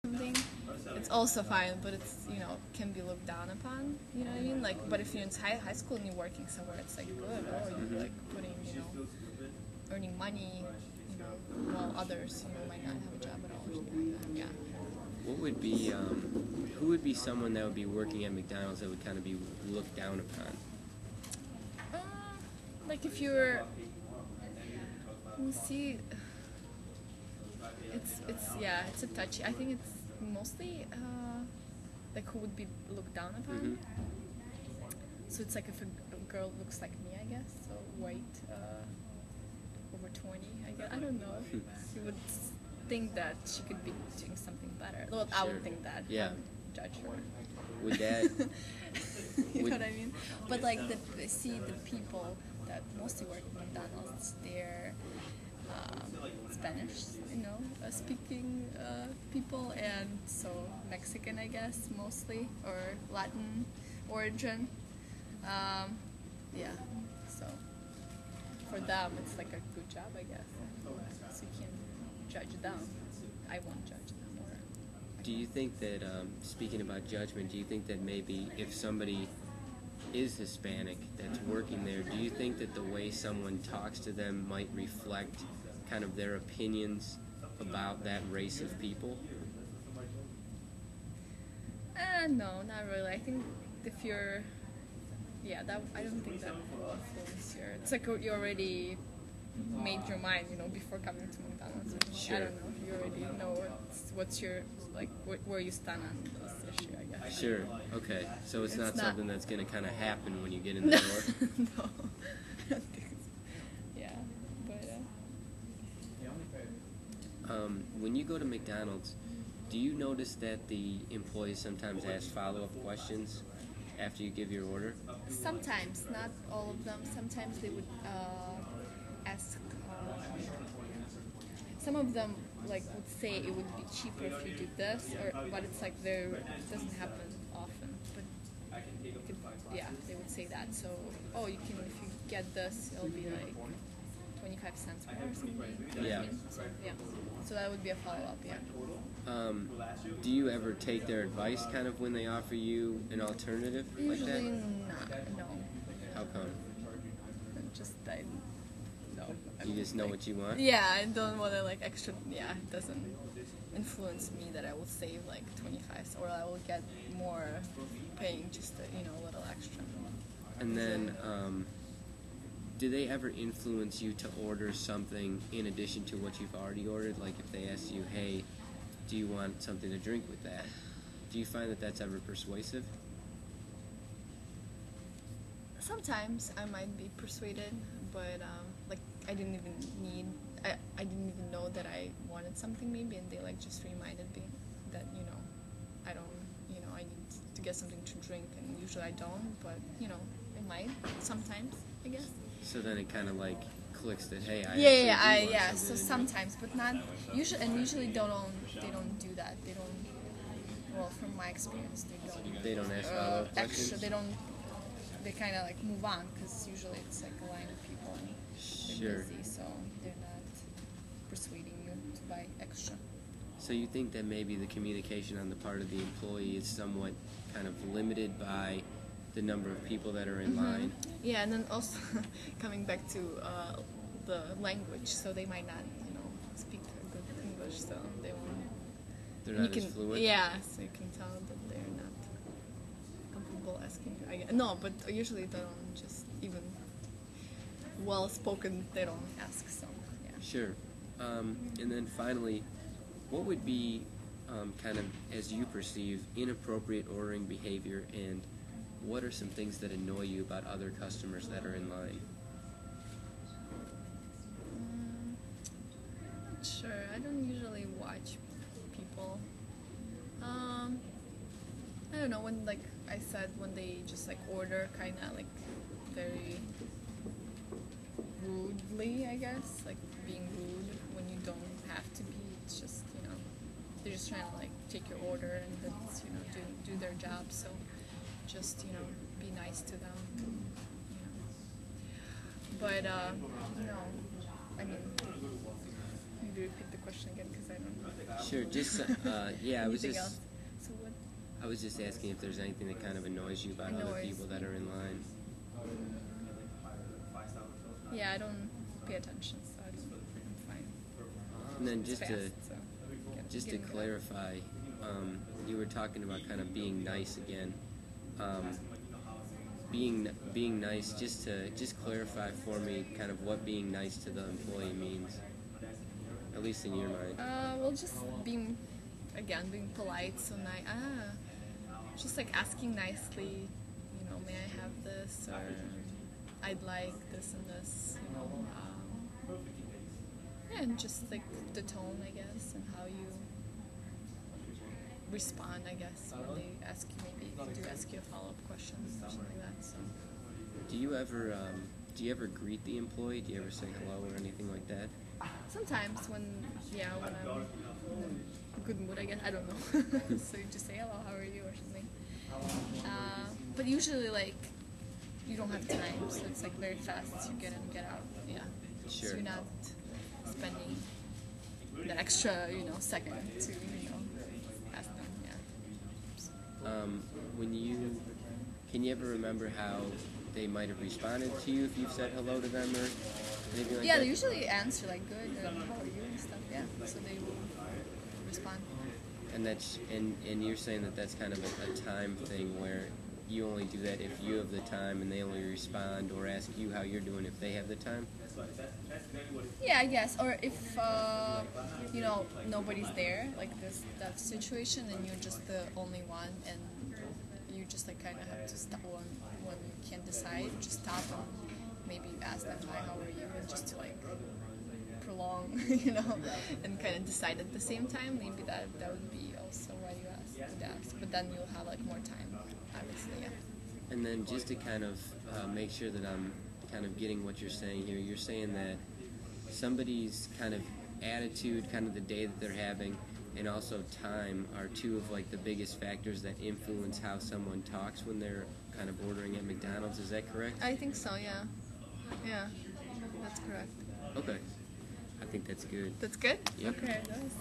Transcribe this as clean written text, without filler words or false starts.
something, it's also fine, but it's, you know, can be looked down upon, you know what I mean? Like, but if you're in high school and you're working somewhere, it's like good, oh, you're like putting, you know, earning money, you know, while others, you know, might not have a job at all or something like that. Yeah. What would be, who would be someone that would be working at McDonald's that would kind of be looked down upon? Like if you're, let me see, it's a touchy. I think it's mostly like who would be looked down upon. So it's like if a girl looks like me, I guess, so white, over 20, I guess. I don't know. You would think that she could be doing something better. Well, I would think that. Yeah. Judge her. Would that? You know what I mean? But like the people that mostly work at McDonald's, they're Spanish, you know, speaking people, and so Mexican, I guess, mostly, or Latin origin. Yeah, so for them, it's like a good job, I guess. So you can judge them. I won't judge them. Or Do you think that, speaking about judgment, do you think that maybe if somebody is Hispanic that's working there, do you think that the way someone talks to them might reflect kind of their opinions about that race of people? No, not really. I think if you're, I don't think that will influence your. It's like you already made your mind, you know, before coming to McDonald's. Sure. I don't know. You already know what's your like where you stand on this issue, I guess. Sure. Okay. So it's not something that's going to kind of happen when you get in the door. No, I don't think so. Yeah, but. When you go to McDonald's, do you notice that the employees sometimes ask follow-up questions after you give your order? Sometimes, not all of them. Sometimes they would ask. Some of them like would say it would be cheaper if you did this, but it's like it doesn't happen often. But they would say that. So, oh, you can if you get this, it'll be like 25 cents more or something. You know what I mean? So, yeah. So that would be a follow-up. Yeah. Do you ever take their advice kind of when they offer you an alternative like that? Usually not. No. How come? No. You just know what you want? Yeah, I don't want to like extra. Yeah, it doesn't influence me that I will save like 25 or I will get more paying just a little extra. And then, do they ever influence you to order something in addition to what you've already ordered? Like if they ask you, hey, do you want something to drink with that? Do you find that that's ever persuasive? Sometimes I might be persuaded, but like I didn't even know that I wanted something maybe, and they like just reminded me that I don't I need to get something to drink, and usually I don't, but it might sometimes, I guess. So then it kind of like clicks that hey, So sometimes, but not usually, and usually they don't do that. They don't. Well, from my experience, they don't ask follow-up questions. Extra. They kind of like move on because usually it's like a line of people and they're busy, so they're not persuading you to buy extra. So you think that maybe the communication on the part of the employee is somewhat kind of limited by the number of people that are in line? Yeah, and then also coming back to the language, so they might not speak good English, so they won't. They're not as fluent? Yeah, so you can tell that they're not comfortable asking. No, but usually they don't just even well-spoken, they don't ask, so yeah. Sure. And then finally, what would be kind of, as you perceive, inappropriate ordering behavior, and what are some things that annoy you about other customers that are in line? Sure, I don't usually watch people. I don't know, when like I said, when they just like order kind of like very rudely, I guess, like being rude when you don't have to be. It's just they're just trying to like take your order and then do their job. So just be nice to them. But no, I mean, maybe repeat the question again because I don't know. Sure. Just yeah, I was Anything just else? So what? I was just asking if there's anything that kind of annoys you about other people that are in line. Yeah, I don't pay attention, so I'm fine. And then It's just fast, to so just to getting good. clarify, you were talking about kind of being nice again. Being nice. Just clarify for me kind of what being nice to the employee means, at least in your mind. Well, just being polite, so nice. Just like asking nicely, may I have this, or I'd like this and this, yeah, and just like the tone, I guess, and how you respond, I guess, when they ask you, maybe do ask you a follow-up question or something like that. So. Do you ever greet the employee? Do you ever say hello or anything like that? Sometimes when I'm in a good mood, I guess. I don't know. So you just say hello, how are you, or something. But usually, like, you don't have time, so it's like very fast. You get in, get out. Yeah. Sure. So you're not spending that extra, second to, ask them. Yeah. Can you ever remember how they might have responded to you if you've said hello to them or anything like Yeah, that? they usually answer like good, how are you and stuff. Yeah. So they will respond. And you're saying that that's kind of a time thing where you only do that if you have the time, and they only respond or ask you how you're doing if they have the time? Yeah, I guess. Or if nobody's there, like that situation, and you're just the only one, and you just like kind of have to stop when you can't decide. Just stop and maybe ask them, "Hi, how are you?" and just to like prolong, and kind of decide at the same time. Maybe that would be also why you would ask. But then you'll have like more time, obviously. Yeah. And then just to kind of make sure that I'm kind of getting what you're saying here, you're saying that somebody's kind of attitude, kind of the day that they're having, and also time are two of like the biggest factors that influence how someone talks when they're kind of ordering at McDonald's. Is that correct? I think so. Yeah. Yeah. That's correct. Okay. I think that's good. That's good. Yep. Okay. Nice.